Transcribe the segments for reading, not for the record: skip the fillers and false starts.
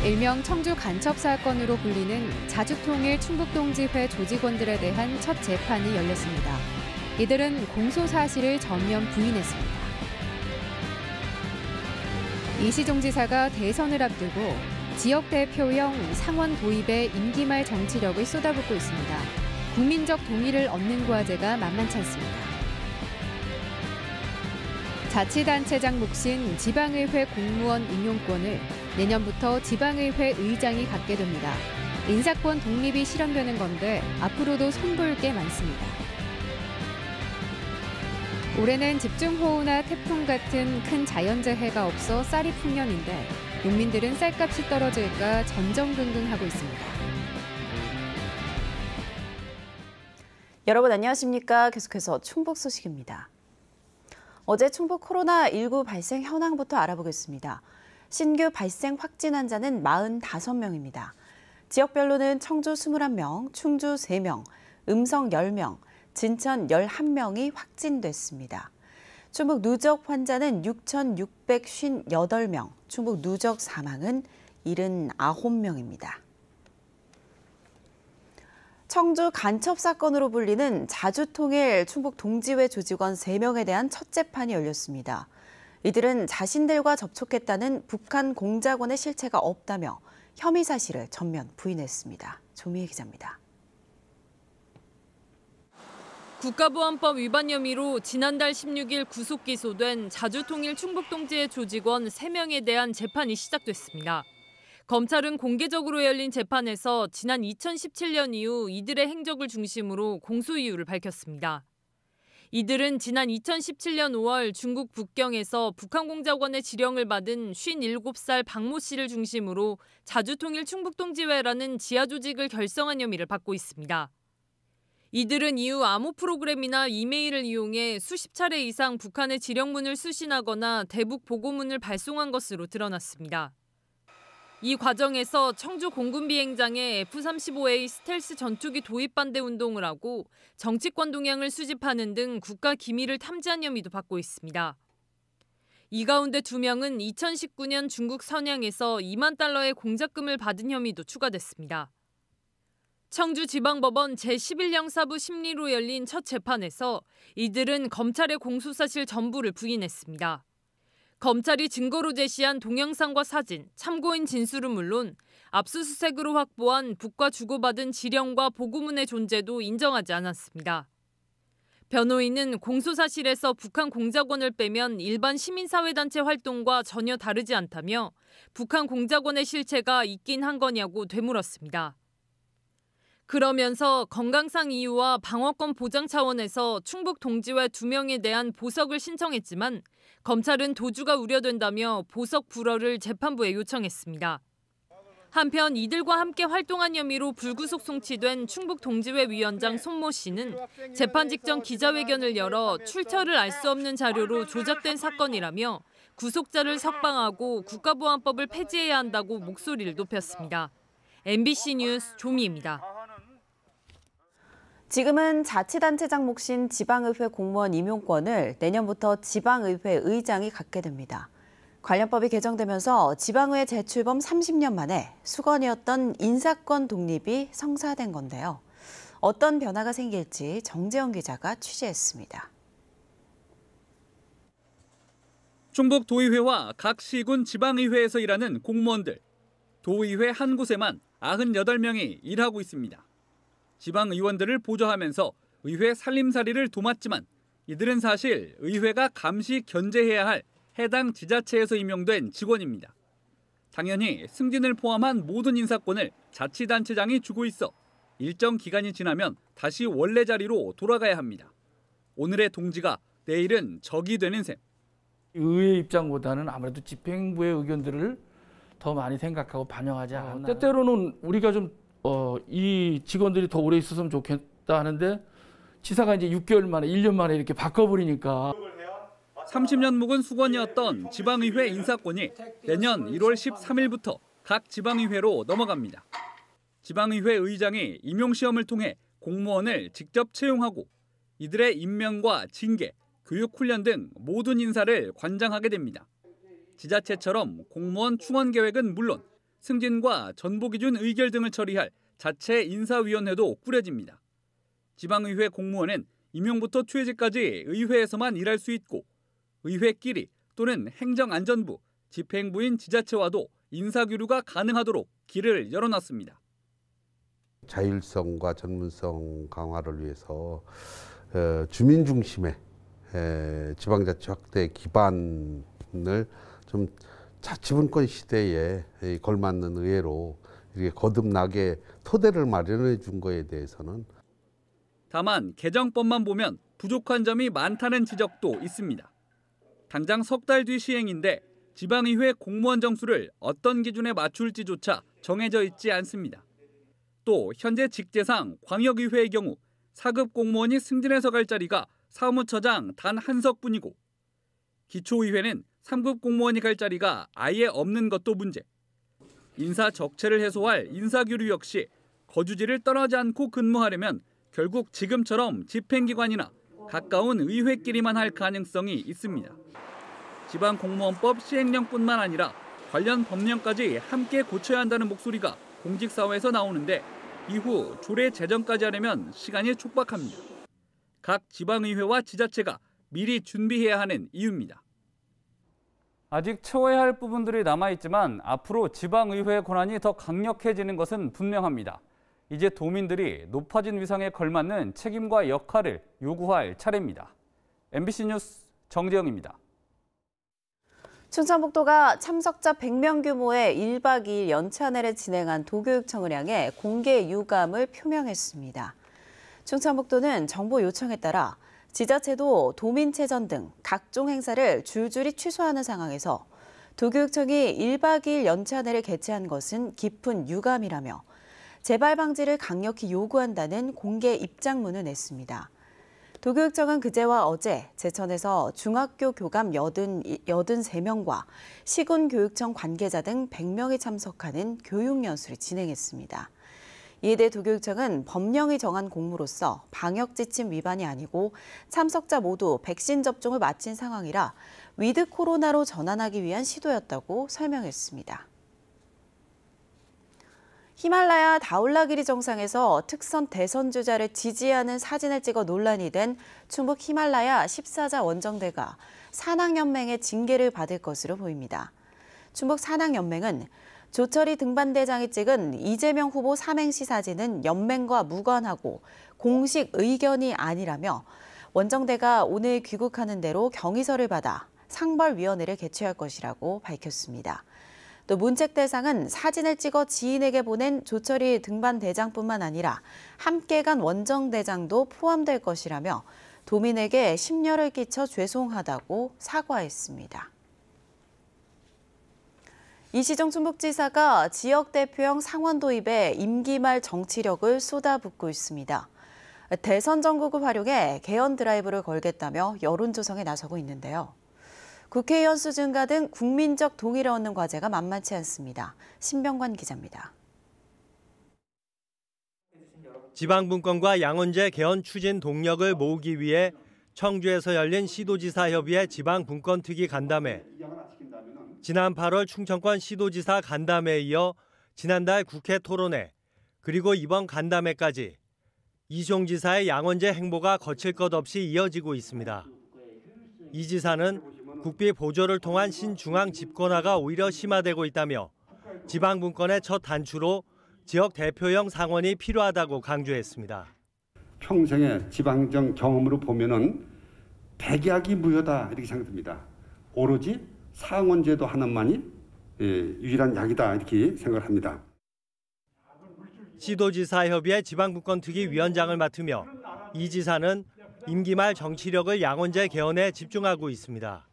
일명 청주 간첩 사건으로 불리는 자주통일 충북동지회 조직원들에 대한 첫 재판이 열렸습니다. 이들은 공소 사실을 전면 부인했습니다. 이시종 지사가 대선을 앞두고 지역 대표형 상원 도입에 임기 말 정치력을 쏟아붓고 있습니다. 국민적 동의를 얻는 과제가 만만치 않습니다. 자치단체장 몫인 지방의회 공무원 임용권을 내년부터 지방의회 의장이 갖게 됩니다. 인사권 독립이 실현되는 건데 앞으로도 손볼 게 많습니다. 올해는 집중호우나 태풍 같은 큰 자연재해가 없어 쌀이 풍년인데 농민들은 쌀값이 떨어질까 전전긍긍하고 있습니다. 여러분 안녕하십니까? 계속해서 충북 소식입니다. 어제 충북 코로나19 발생 현황부터 알아보겠습니다. 신규 발생 확진 환자는 45명입니다. 지역별로는 청주 21명, 충주 3명, 음성 10명, 진천 11명이 확진됐습니다. 충북 누적 환자는 6,658명, 충북 누적 사망은 79명입니다. 청주 간첩 사건으로 불리는 자주통일 충북 동지회 조직원 3명에 대한 첫 재판이 열렸습니다. 이들은 자신들과 접촉했다는 북한 공작원의 실체가 없다며 혐의 사실을 전면 부인했습니다. 조미애 기자입니다. 국가보안법 위반 혐의로 지난달 16일 구속 기소된 자주통일 충북동지회 조직원 3명에 대한 재판이 시작됐습니다. 검찰은 공개적으로 열린 재판에서 지난 2017년 이후 이들의 행적을 중심으로 공소 이유를 밝혔습니다. 이들은 지난 2017년 5월 중국 북경에서 북한 공작원의 지령을 받은 57살 박모 씨를 중심으로 자주통일 충북동지회라는 지하 조직을 결성한 혐의를 받고 있습니다. 이들은 이후 암호 프로그램이나 이메일을 이용해 수십 차례 이상 북한의 지령문을 수신하거나 대북 보고문을 발송한 것으로 드러났습니다. 이 과정에서 청주 공군 비행장에 F-35A 스텔스 전투기 도입 반대 운동을 하고 정치권 동향을 수집하는 등 국가 기밀을 탐지한 혐의도 받고 있습니다. 이 가운데 2명은 2019년 중국 선양에서 2만 달러의 공작금을 받은 혐의도 추가됐습니다. 청주지방법원 제11형사부 심리로 열린 첫 재판에서 이들은 검찰의 공소사실 전부를 부인했습니다. 검찰이 증거로 제시한 동영상과 사진, 참고인 진술은 물론 압수수색으로 확보한 북과 주고받은 지령과 보고문의 존재도 인정하지 않았습니다. 변호인은 공소사실에서 북한 공작원을 빼면 일반 시민사회단체 활동과 전혀 다르지 않다며 북한 공작원의 실체가 있긴 한 거냐고 되물었습니다. 그러면서 건강상 이유와 방어권 보장 차원에서 충북 동지회 2명에 대한 보석을 신청했지만 검찰은 도주가 우려된다며 보석 불허를 재판부에 요청했습니다. 한편 이들과 함께 활동한 혐의로 불구속 송치된 충북 동지회 위원장 손모 씨는 재판 직전 기자회견을 열어 출처를 알 수 없는 자료로 조작된 사건이라며 구속자를 석방하고 국가보안법을 폐지해야 한다고 목소리를 높였습니다. MBC 뉴스 조미입니다. 지금은 자치단체장 몫인 지방의회 공무원 임용권을 내년부터 지방의회 의장이 갖게 됩니다. 관련법이 개정되면서 지방의회 재출범 30년 만에 수건이었던 인사권 독립이 성사된 건데요. 어떤 변화가 생길지 정재영 기자가 취재했습니다. 충북 도의회와 각 시군 지방의회에서 일하는 공무원들, 도의회 한 곳에만 98명이 일하고 있습니다. 지방의원들을 보조하면서 의회 살림살이를 도맡지만 이들은 사실 의회가 감시 견제해야 할 해당 지자체에서 임용된 직원입니다. 당연히 승진을 포함한 모든 인사권을 자치단체장이 주고 있어 일정 기간이 지나면 다시 원래 자리로 돌아가야 합니다. 오늘의 동지가 내일은 적이 되는 셈. 의회 입장보다는 아무래도 집행부의 의견들을 더 많이 생각하고 반영하지 않았나. 때때로는 우리가 이 직원들이 더 오래 있었으면 좋겠다 하는데 지사가 이제 6개월 만에 1년 만에 이렇게 바꿔버리니까 30년 묵은 수건이었던 지방의회 인사권이 내년 1월 13일부터 각 지방의회로 넘어갑니다. 지방의회 의장이 임용시험을 통해 공무원을 직접 채용하고 이들의 임명과 징계, 교육훈련 등 모든 인사를 관장하게 됩니다. 지자체처럼 공무원 충원 계획은 물론 승진과 전보기준 의결 등을 처리할 자체 인사위원회도 꾸려집니다. 지방의회 공무원은 임용부터 퇴직까지 의회에서만 일할 수 있고 의회끼리 또는 행정안전부, 집행부인 지자체와도 인사교류가 가능하도록 길을 열어놨습니다. 자율성과 전문성 강화를 위해서 주민 중심의 지방자치 확대 기반을 좀 자치분권 시대에 걸맞는 의회로 이렇게 거듭나게 토대를 마련해 준 거에 대해서는 다만 개정법만 보면 부족한 점이 많다는 지적도 있습니다. 당장 석 달 뒤 시행인데 지방의회 공무원 정수를 어떤 기준에 맞출지조차 정해져 있지 않습니다. 또 현재 직제상 광역의회의 경우 4급 공무원이 승진해서 갈 자리가 사무처장 단 한 석뿐이고 기초의회는 3급 공무원이 갈 자리가 아예 없는 것도 문제. 인사 적체를 해소할 인사교류 역시 거주지를 떠나지 않고 근무하려면 결국 지금처럼 집행기관이나 가까운 의회끼리만 할 가능성이 있습니다. 지방공무원법 시행령뿐만 아니라 관련 법령까지 함께 고쳐야 한다는 목소리가 공직사회에서 나오는데 이후 조례 제정까지 하려면 시간이 촉박합니다. 각 지방의회와 지자체가 미리 준비해야 하는 이유입니다. 아직 채워야 할 부분들이 남아있지만 앞으로 지방의회 권한이 더 강력해지는 것은 분명합니다. 이제 도민들이 높아진 위상에 걸맞는 책임과 역할을 요구할 차례입니다. MBC 뉴스 정재영입니다. 충청북도가 참석자 100명 규모의 1박 2일 연차내를 진행한 도교육청을 향해 공개 유감을 표명했습니다. 충청북도는 정부 요청에 따라 지자체도 도민체전 등 각종 행사를 줄줄이 취소하는 상황에서 도교육청이 1박 2일 연차내를 개최한 것은 깊은 유감이라며 재발 방지를 강력히 요구한다는 공개 입장문을 냈습니다. 도교육청은 그제와 어제 제천에서 중학교 교감 83명과 시군교육청 관계자 등 100명이 참석하는 교육연수를 진행했습니다. 이에 대해 도교육청은 법령이 정한 공무로서 방역지침 위반이 아니고 참석자 모두 백신 접종을 마친 상황이라 위드 코로나로 전환하기 위한 시도였다고 설명했습니다. 히말라야 다울라기리 정상에서 특선 대선 주자를 지지하는 사진을 찍어 논란이 된 충북 히말라야 14자 원정대가 산악연맹의 징계를 받을 것으로 보입니다. 충북 산악연맹은 조철희 등반대장이 찍은 이재명 후보 삼행시 사진은 연맹과 무관하고 공식 의견이 아니라며 원정대가 오늘 귀국하는 대로 경위서를 받아 상벌위원회를 개최할 것이라고 밝혔습니다. 또 문책 대상은 사진을 찍어 지인에게 보낸 조철희 등반대장뿐만 아니라 함께 간 원정대장도 포함될 것이라며 도민에게 심려를 끼쳐 죄송하다고 사과했습니다. 이시정 충북지사가 지역 대표형 상원 도입에 임기 말 정치력을 쏟아붓고 있습니다. 대선 전국을 활용해 개헌 드라이브를 걸겠다며 여론 조성에 나서고 있는데요. 국회의원 수 증가 등 국민적 동의를 얻는 과제가 만만치 않습니다. 신병관 기자입니다. 지방분권과 양원제 개헌 추진 동력을 모으기 위해 청주에서 열린 시도지사협의회 지방분권특위 간담회. 지난 8월 충청권 시도지사 간담회에 이어 지난달 국회 토론회, 그리고 이번 간담회까지 이시종 지사의 양원제 행보가 거칠 것 없이 이어지고 있습니다. 이 지사는 국비 보조를 통한 신중앙 집권화가 오히려 심화되고 있다며 지방분권의 첫 단추로 지역 대표형 상원이 필요하다고 강조했습니다. 평생의 지방정 경험으로 보면은 백약이 무효다 이렇게 생각됩니다. 오로지 상원제도 하나만이 유일한 약이다 이렇게 생각을 합니다. 시도지사협의회 지방분권특위 위원장을 맡으며 이 지사는 임기 말 정치력을 양원제 개헌에 집중하고 있습니다.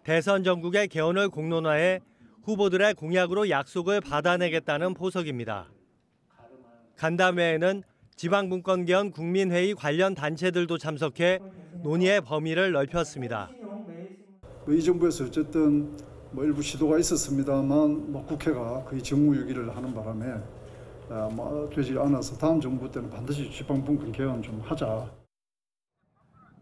대선 전국의 개헌을 공론화해 후보들의 공약으로 약속을 받아내겠다는 포석입니다. 간담회에는 지방분권 개헌 국민회의 관련 단체들도 참석해 논의의 범위를 넓혔습니다. 이 정부에서 어쨌든 일부 시도가 있었습니다만 국회가 거의 정무유기를 하는 바람에 되지 않아서 다음 정부 때는 반드시 지방분권 개헌 좀 하자.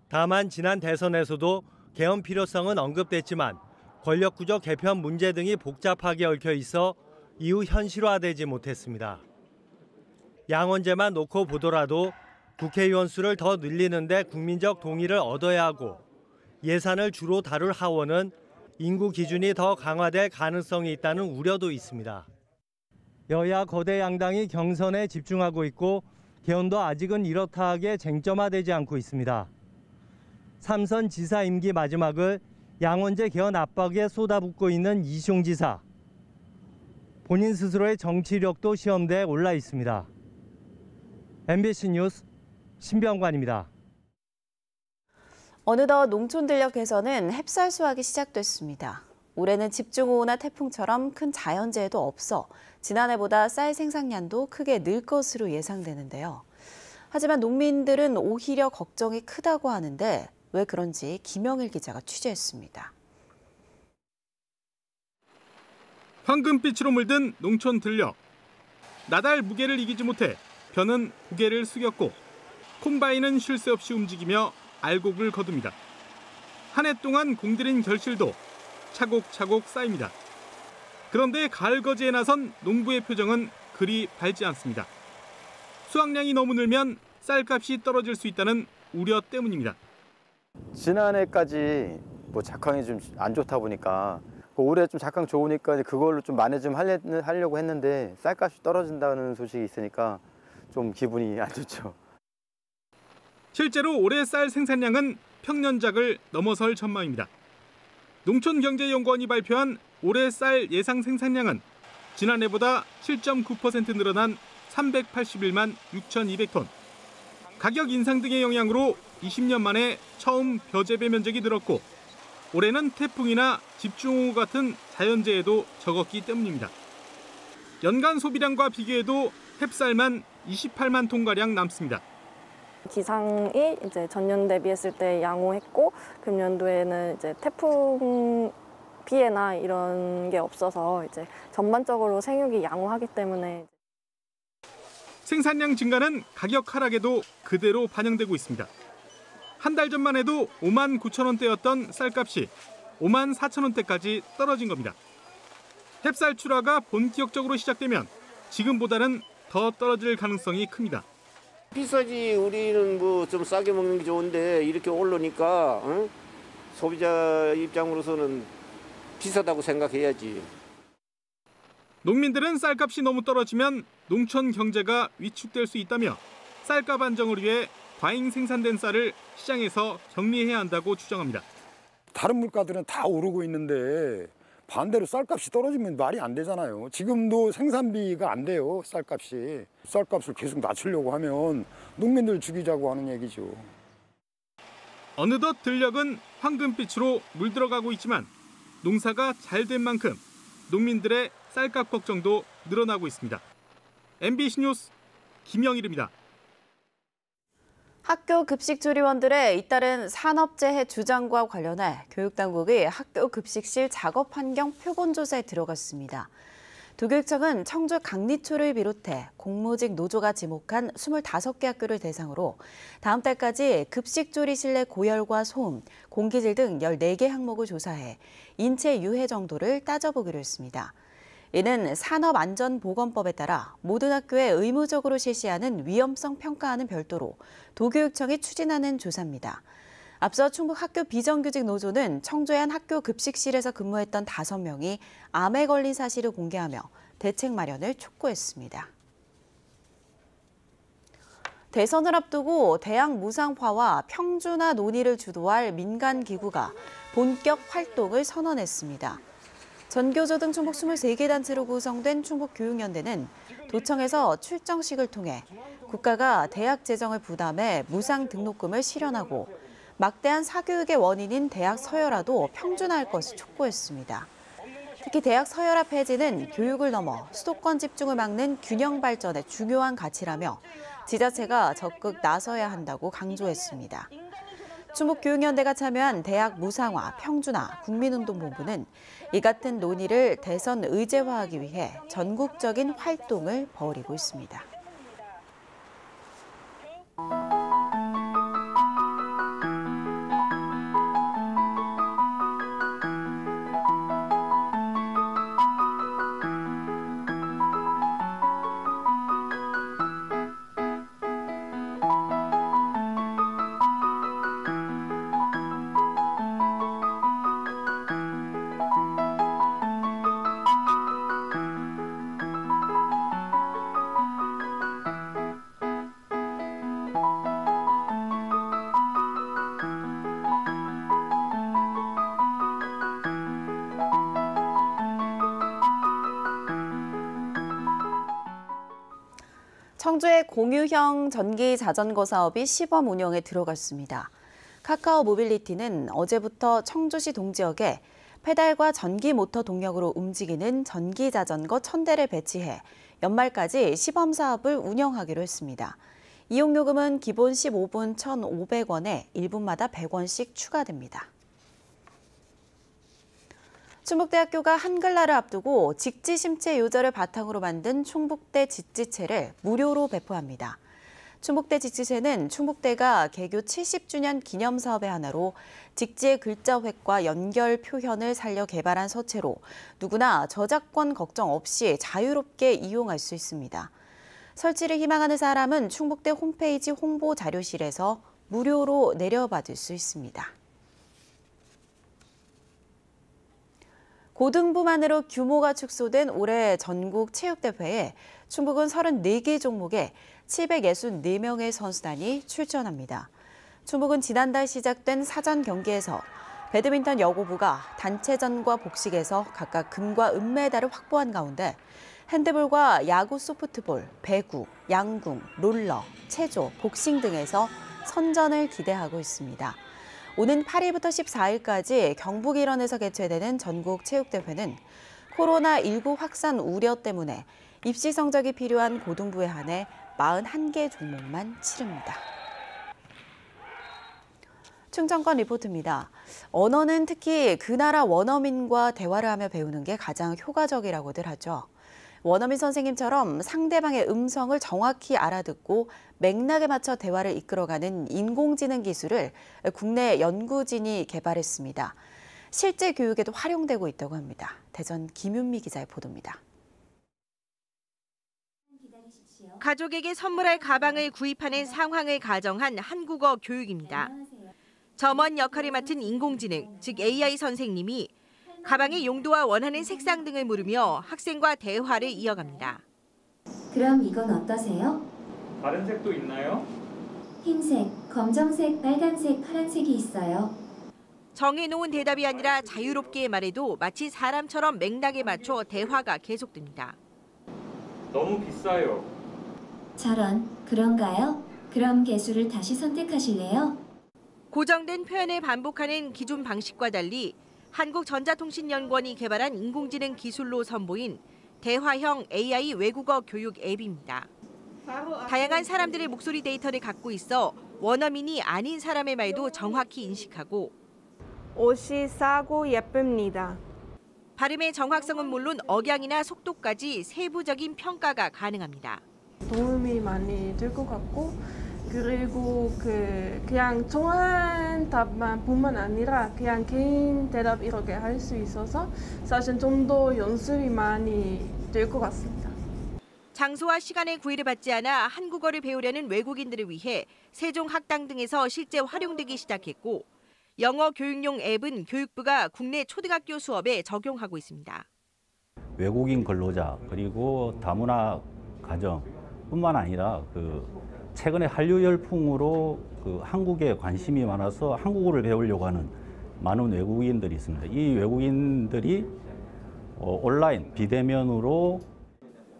다만 지난 대선에서도 개헌 필요성은 언급됐지만 권력구조 개편 문제 등이 복잡하게 얽혀 있어 이후 현실화되지 못했습니다. 양원제만 놓고 보더라도 국회의원 수를 더 늘리는 데 국민적 동의를 얻어야 하고 예산을 주로 다룰 하원은 인구 기준이 더 강화될 가능성이 있다는 우려도 있습니다. 여야 거대 양당이 경선에 집중하고 있고 개헌도 아직은 이렇다 하게 쟁점화되지 않고 있습니다. 3선 지사 임기 마지막을 양원제 개헌 압박에 쏟아붓고 있는 이시용 지사. 본인 스스로의 정치력도 시험대에 올라 있습니다. MBC 뉴스 신병관입니다. 어느덧 농촌 들녘 개선은 햅쌀 수확이 시작됐습니다. 올해는 집중호우나 태풍처럼 큰 자연재해도 없어 지난해보다 쌀 생산량도 크게 늘 것으로 예상되는데요. 하지만 농민들은 오히려 걱정이 크다고 하는데 왜 그런지 김영일 기자가 취재했습니다. 황금빛으로 물든 농촌 들녘. 나달 무게를 이기지 못해 벼는 고개를 숙였고 콤바인은 쉴 새 없이 움직이며 알곡을 거둡니다. 한 해 동안 공들인 결실도 차곡차곡 쌓입니다. 그런데 가을 거지에 나선 농부의 표정은 그리 밝지 않습니다. 수확량이 너무 늘면 쌀값이 떨어질 수 있다는 우려 때문입니다. 지난해까지 작황이 좀 안 좋다 보니까 올해 좀 작황 좋으니까 그걸로 좀 만회 좀 하려고 했는데 쌀값이 떨어진다는 소식이 있으니까 좀 기분이 안 좋죠. 실제로 올해 쌀 생산량은 평년작을 넘어설 전망입니다. 농촌경제연구원이 발표한 올해 쌀 예상 생산량은 지난해보다 7.9% 늘어난 381만 6,200톤. 가격 인상 등의 영향으로 20년 만에 처음 벼 재배 면적이 늘었고 올해는 태풍이나 집중호우 같은 자연재해도 적었기 때문입니다. 연간 소비량과 비교해도 햅쌀만 28만 톤가량 남습니다. 기상이 이제 전년 대비했을 때 양호했고 금년도에는 이제 태풍 피해나 이런 게 없어서 이제 전반적으로 생육이 양호하기 때문에 생산량 증가는 가격 하락에도 그대로 반영되고 있습니다. 한 달 전만 해도 5만 9천 원대였던 쌀값이 5만 4천 원대까지 떨어진 겁니다. 햅쌀 출하가 본격적으로 시작되면 지금보다는 더 떨어질 가능성이 큽니다. 비싸지. 우리는 좀 싸게 먹는 게 좋은데 이렇게 오르니까 소비자 입장으로서는 비싸다고 생각해야지. 농민들은 쌀값이 너무 떨어지면 농촌 경제가 위축될 수 있다며 쌀값 안정을 위해 과잉 생산된 쌀을 시장에서 정리해야 한다고 주장합니다. 다른 물가들은 다 오르고 있는데 반대로 쌀값이 떨어지면 말이 안 되잖아요. 지금도 생산비가 안 돼요, 쌀값이. 쌀값을 계속 낮추려고 하면 농민들 죽이자고 하는 얘기죠. 어느덧 들녘은 황금빛으로 물들어가고 있지만 농사가 잘 된 만큼 농민들의 쌀값 걱정도 늘어나고 있습니다. MBC 뉴스 김영일입니다. 학교 급식조리원들의 잇따른 산업재해 주장과 관련해 교육당국이 학교 급식실 작업 환경 표본조사에 들어갔습니다. 도교육청은 청주 강리초를 비롯해 공무직 노조가 지목한 25개 학교를 대상으로 다음 달까지 급식조리 실내 고열과 소음, 공기질 등 14개 항목을 조사해 인체 유해 정도를 따져보기로 했습니다. 이는 산업안전보건법에 따라 모든 학교에 의무적으로 실시하는 위험성 평가와는 별도로 도교육청이 추진하는 조사입니다. 앞서 충북 학교 비정규직 노조는 청주의 한 학교 급식실에서 근무했던 5명이 암에 걸린 사실을 공개하며 대책 마련을 촉구했습니다. 대선을 앞두고 대학 무상화와 평준화 논의를 주도할 민간기구가 본격 활동을 선언했습니다. 전교조 등 충북 23개 단체로 구성된 충북교육연대는 도청에서 출정식을 통해 국가가 대학 재정을 부담해 무상 등록금을 실현하고 막대한 사교육의 원인인 대학 서열화도 평준화할 것을 촉구했습니다. 특히 대학 서열화 폐지는 교육을 넘어 수도권 집중을 막는 균형 발전의 중요한 가치라며 지자체가 적극 나서야 한다고 강조했습니다. 충북교육연대가 참여한 대학 무상화, 평준화, 국민운동본부는 이 같은 논의를 대선 의제화하기 위해 전국적인 활동을 벌이고 있습니다. 청주의 공유형 전기 자전거 사업이 시범 운영에 들어갔습니다. 카카오 모빌리티는 어제부터 청주시 동지역에 페달과 전기 모터 동력으로 움직이는 전기 자전거 1000대를 배치해 연말까지 시범 사업을 운영하기로 했습니다. 이용 요금은 기본 15분 1,500원에 1분마다 100원씩 추가됩니다. 충북대학교가 한글날을 앞두고 직지심체 요절을 바탕으로 만든 충북대 직지체를 무료로 배포합니다. 충북대 직지체는 충북대가 개교 70주년 기념 사업의 하나로 직지의 글자 획과 연결 표현을 살려 개발한 서체로 누구나 저작권 걱정 없이 자유롭게 이용할 수 있습니다. 설치를 희망하는 사람은 충북대 홈페이지 홍보 자료실에서 무료로 내려받을 수 있습니다. 고등부만으로 규모가 축소된 올해 전국 체육대회에 충북은 34개 종목에 764명의 선수단이 출전합니다. 충북은 지난달 시작된 사전 경기에서 배드민턴 여고부가 단체전과 복식에서 각각 금과 은메달을 확보한 가운데 핸드볼과 야구 소프트볼, 배구, 양궁, 롤러, 체조, 복싱 등에서 선전을 기대하고 있습니다. 오는 8일부터 14일까지 경북 일원에서 개최되는 전국체육대회는 코로나19 확산 우려 때문에 입시 성적이 필요한 고등부에 한해 41개 종목만 치릅니다. 충청권 리포트입니다. 언어는 특히 그 나라 원어민과 대화를 하며 배우는 게 가장 효과적이라고들 하죠. 원어민 선생님처럼 상대방의 음성을 정확히 알아듣고 맥락에 맞춰 대화를 이끌어가는 인공지능 기술을 국내 연구진이 개발했습니다. 실제 교육에도 활용되고 있다고 합니다. 대전 김윤미 기자의 보도입니다. 가족에게 선물할 가방을 구입하는 상황을 가정한 한국어 교육입니다. 점원 역할을 맡은 인공지능, 즉 AI 선생님이 가방의 용도와 원하는 색상 등을 물으며 학생과 대화를 이어갑니다. 그럼 이건 어떠세요? 다른 색도 있나요? 흰색, 검정색, 빨간색, 파란색이 있어요. 정해놓은 대답이 아니라 자유롭게 말해도 마치 사람처럼 맥락에 맞춰 대화가 계속됩니다. 너무 비싸요. 저런, 그런가요? 그럼 개수를 다시 선택하실래요? 고정된 표현을 반복하는 기존 방식과 달리 한국전자통신연구원이 개발한 인공지능 기술로 선보인 대화형 AI 외국어 교육 앱입니다. 다양한 사람들의 목소리 데이터를 갖고 있어 원어민이 아닌 사람의 말도 정확히 인식하고 옷이 싸고 예쁩니다. 발음의 정확성은 물론 억양이나 속도까지 세부적인 평가가 가능합니다. 도움이 많이 될 것 같고 그리고 그냥 정한 답만 뿐만 아니라 그냥 개인 대답 이렇게 할 수 있어서 사실 좀 더 연습이 많이 될 것 같습니다. 장소와 시간의 구애를 받지 않아 한국어를 배우려는 외국인들을 위해 세종학당 등에서 실제 활용되기 시작했고 영어 교육용 앱은 교육부가 국내 초등학교 수업에 적용하고 있습니다. 외국인 근로자 그리고 다문화 가정뿐만 아니라 최근에 한류 열풍으로 한국에 관심이 많아서 한국어를 배우려고 하는 많은 외국인들이 있습니다. 이 외국인들이 온라인, 비대면으로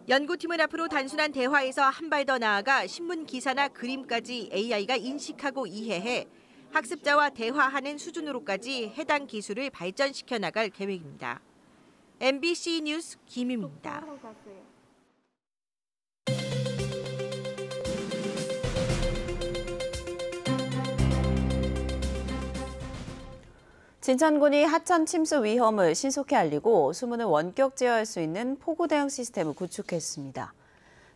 연구팀은 앞으로 단순한 대화에서 한 발 더 나아가 신문 기사나 그림까지 AI가 인식하고 이해해 학습자와 대화하는 수준으로까지 해당 기술을 발전시켜 나갈 계획입니다. MBC 뉴스 김유미입니다. 진천군이 하천 침수 위험을 신속히 알리고 수문을 원격 제어할 수 있는 폭우 대응 시스템을 구축했습니다.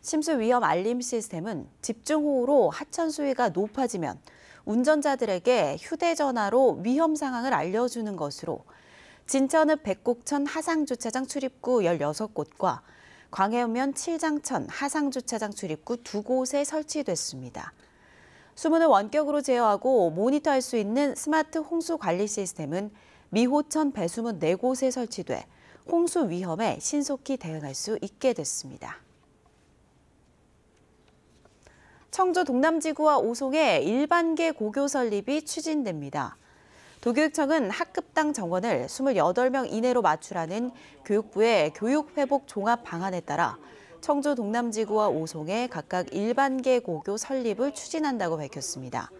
침수 위험 알림 시스템은 집중호우로 하천 수위가 높아지면 운전자들에게 휴대전화로 위험 상황을 알려주는 것으로 진천읍 백곡천 하상주차장 출입구 16곳과 광해읍면 칠장천 하상주차장 출입구 2곳에 설치됐습니다. 수문을 원격으로 제어하고 모니터할 수 있는 스마트 홍수 관리 시스템은 미호천 배수문 4곳에 설치돼 홍수 위험에 신속히 대응할 수 있게 됐습니다. 청주 동남지구와 오송에 일반계 고교 설립이 추진됩니다. 도교육청은 학급당 정원을 28명 이내로 맞추라는 교육부의 교육회복 종합 방안에 따라 청주 동남지구와 오송에 각각 일반계 고교 설립을 추진한다고 밝혔습니다.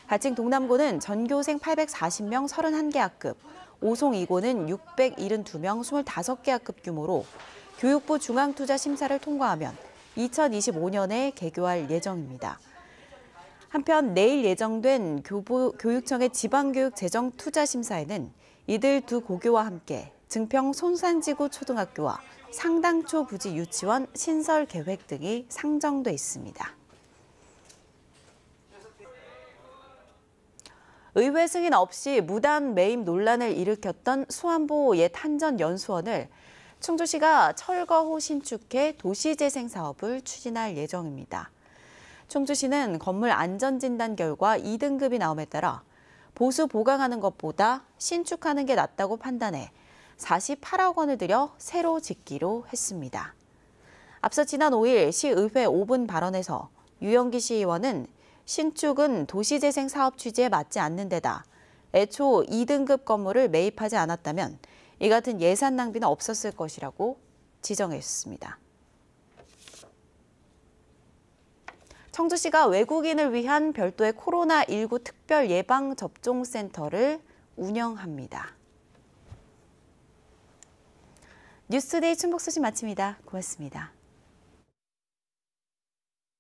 가칭 동남고는 전교생 840명 31개 학급, 오송 2고는 672명 25개 학급 규모로 교육부 중앙투자 심사를 통과하면 2025년에 개교할 예정입니다. 한편 내일 예정된 교육청의 지방교육 재정투자심사에는 이들 두 고교와 함께 증평 손산지구 초등학교와 상당초 부지 유치원 신설 계획 등이 상정돼 있습니다. 의회 승인 없이 무단 매입 논란을 일으켰던 수안보 옛 한전연수원을 충주시가 철거후 신축해 도시재생 사업을 추진할 예정입니다. 충주시는 건물 안전진단 결과 2등급이 나옴에 따라 보수 보강하는 것보다 신축하는 게 낫다고 판단해 48억 원을 들여 새로 짓기로 했습니다. 앞서 지난 5일 시의회 5분 발언에서 유영기 시의원은 신축은 도시재생 사업 취지에 맞지 않는 데다 애초 2등급 건물을 매입하지 않았다면 이 같은 예산 낭비는 없었을 것이라고 지적했습니다. 청주시가 외국인을 위한 별도의 코로나19 특별 예방접종센터를 운영합니다. 뉴스데이 충북 소식 마칩니다. 고맙습니다.